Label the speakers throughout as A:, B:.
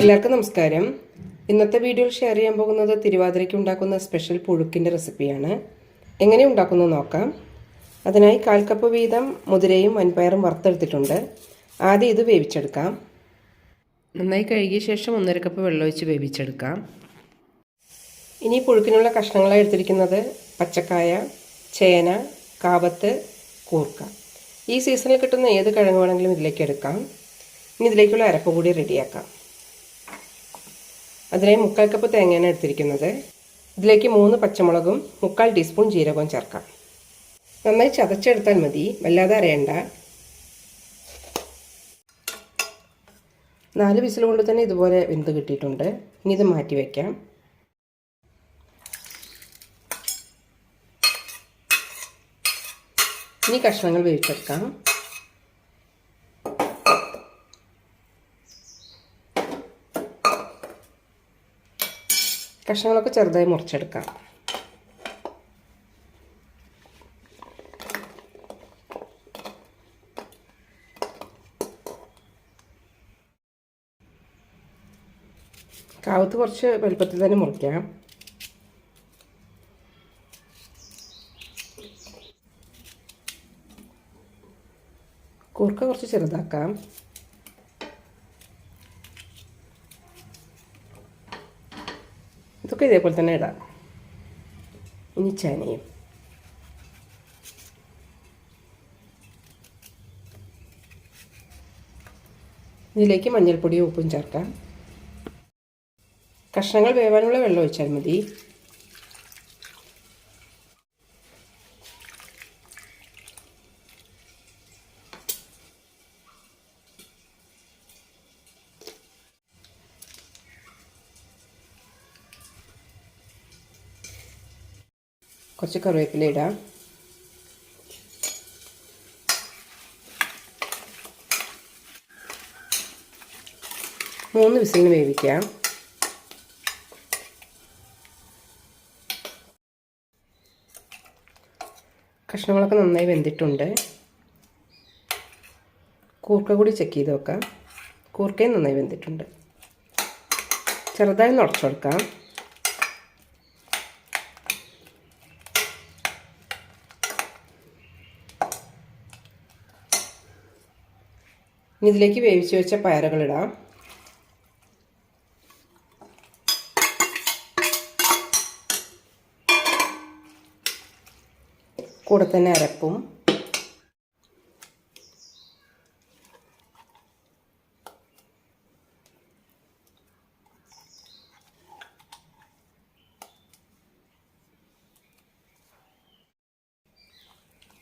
A: എല്ലാവർക്കും നമസ്കാരം. ഇന്നത്തെ വീഡിയോയിൽ ഷെയർ ചെയ്യാൻ പോകുന്നത് തിരുവാതിരയ്ക്ക് ഉണ്ടാക്കുന്ന സ്പെഷ്യൽ പുഴുക്കിൻ്റെ റെസിപ്പിയാണ്. എങ്ങനെ ഉണ്ടാക്കുന്നത് നോക്കാം. അതിനായി 1/4 കപ്പ് വീതം മുതിരയും വൻപയറും വറുത്തെടുത്തിട്ടുണ്ട്. ആദ്യം ഇത് വേവിച്ചെടുക്കാം. നന്നായി കഴുകിയ ശേഷം 1/2 കപ്പ് വെള്ളമൊഴിച്ച് വേവിച്ചെടുക്കാം. ഇനി പുഴുക്കിനുള്ള കഷ്ണങ്ങളായി എടുത്തിരിക്കുന്നത് പച്ചക്കായ, ചേന, കാവത്ത്, കൂർക്ക. ഈ സീസണിൽ കിട്ടുന്ന ഏത് കിഴങ്ങ് വേണമെങ്കിലും ഇതിലേക്ക് എടുക്കാം. ഇനി ഇതിലേക്കുള്ള അരപ്പ് കൂടി റെഡിയാക്കാം. അതിനായി 3/4 കപ്പ് തേങ്ങയാണ് എടുത്തിരിക്കുന്നത്. ഇതിലേക്ക് 3 പച്ചമുളകും 3/4 ടീസ്പൂൺ ജീരകവും ചേർക്കാം. നന്നായി ചതച്ചെടുത്താൽ മതി, വല്ലാതെ അരയണ്ട. 4 വിസിൽ കൊണ്ട് തന്നെ ഇതുപോലെ വെന്ത് കിട്ടിയിട്ടുണ്ട്. ഇനി ഇത് മാറ്റി വയ്ക്കാം. ഇനി കഷ്ണങ്ങൾ വേവിച്ചെടുക്കാം. കഷ്ണങ്ങളൊക്കെ ചെറുതായി മുറിച്ചെടുക്കാം. കാവത്ത് കുറച്ച് വലുപ്പത്തിൽ തന്നെ മുറിക്കാം. കൂർക്ക കുറച്ച് ചെറുതാക്കാം. ഇതൊക്കെ ഇതേപോലെ തന്നെ ഇടാം. ഇനി ചേനയും. ഇതിലേക്ക് മഞ്ഞൾപ്പൊടിയും ഉപ്പും ചേർക്കാം. കഷ്ണങ്ങൾ വേവാനുള്ള വെള്ളം ഒഴിച്ചാൽ മതി. കുറച്ച് കറിവേപ്പില ഇടാം. മൂന്ന് വിസിലിന് വേവിക്കാം. കഷ്ണങ്ങളൊക്കെ നന്നായി വെന്തിട്ടുണ്ട്. കൂർക്ക കൂടി ചെക്ക് ചെയ്ത് നോക്കാം. കൂർക്കയും നന്നായി വെന്തിട്ടുണ്ട്. ചെറുതായി നുടച്ചു കൊടുക്കാം. ഇനി ഇതിലേക്ക് വേവിച്ച് വെച്ച പയറുകളിടാം. കൂടെ തന്നെ അരപ്പും.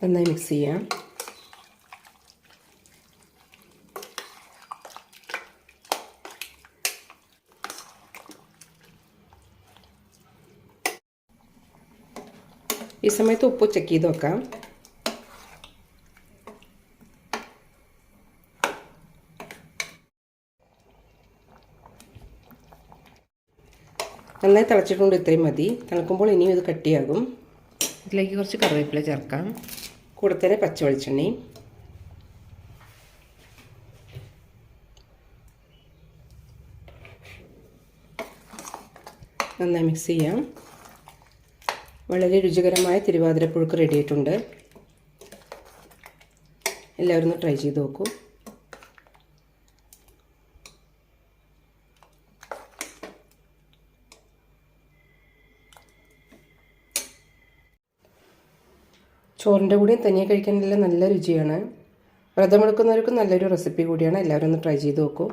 A: നന്നായി മിക്സ് ചെയ്യാം. ഈ സമയത്ത് ഉപ്പ് ചെക്ക് ചെയ്ത് വെക്കാം. നന്നായി തിളച്ചിട്ടുണ്ട്. ഇത്രയും മതി. തിളക്കുമ്പോൾ ഇനിയും ഇത് കട്ടിയാകും. ഇതിലേക്ക് കുറച്ച് കറിവേപ്പില ചേർക്കാം. കൂടെ തന്നെ പച്ച വെളിച്ചെണ്ണയും. നന്നായി മിക്സ് ചെയ്യാം. വളരെ രുചികരമായ തിരുവാതിരപ്പുഴുക്ക് റെഡി ആയിട്ടുണ്ട്. എല്ലാവരും ഒന്ന് ട്രൈ ചെയ്ത് നോക്കൂ. ചോറിൻ്റെ കൂടെയും തനിയെ കഴിക്കാനെല്ലാം നല്ല രുചിയാണ്. വ്രതമെടുക്കുന്നവർക്കും നല്ലൊരു റെസിപ്പി കൂടിയാണ്. എല്ലാവരും ഒന്ന് ട്രൈ ചെയ്ത് നോക്കൂ.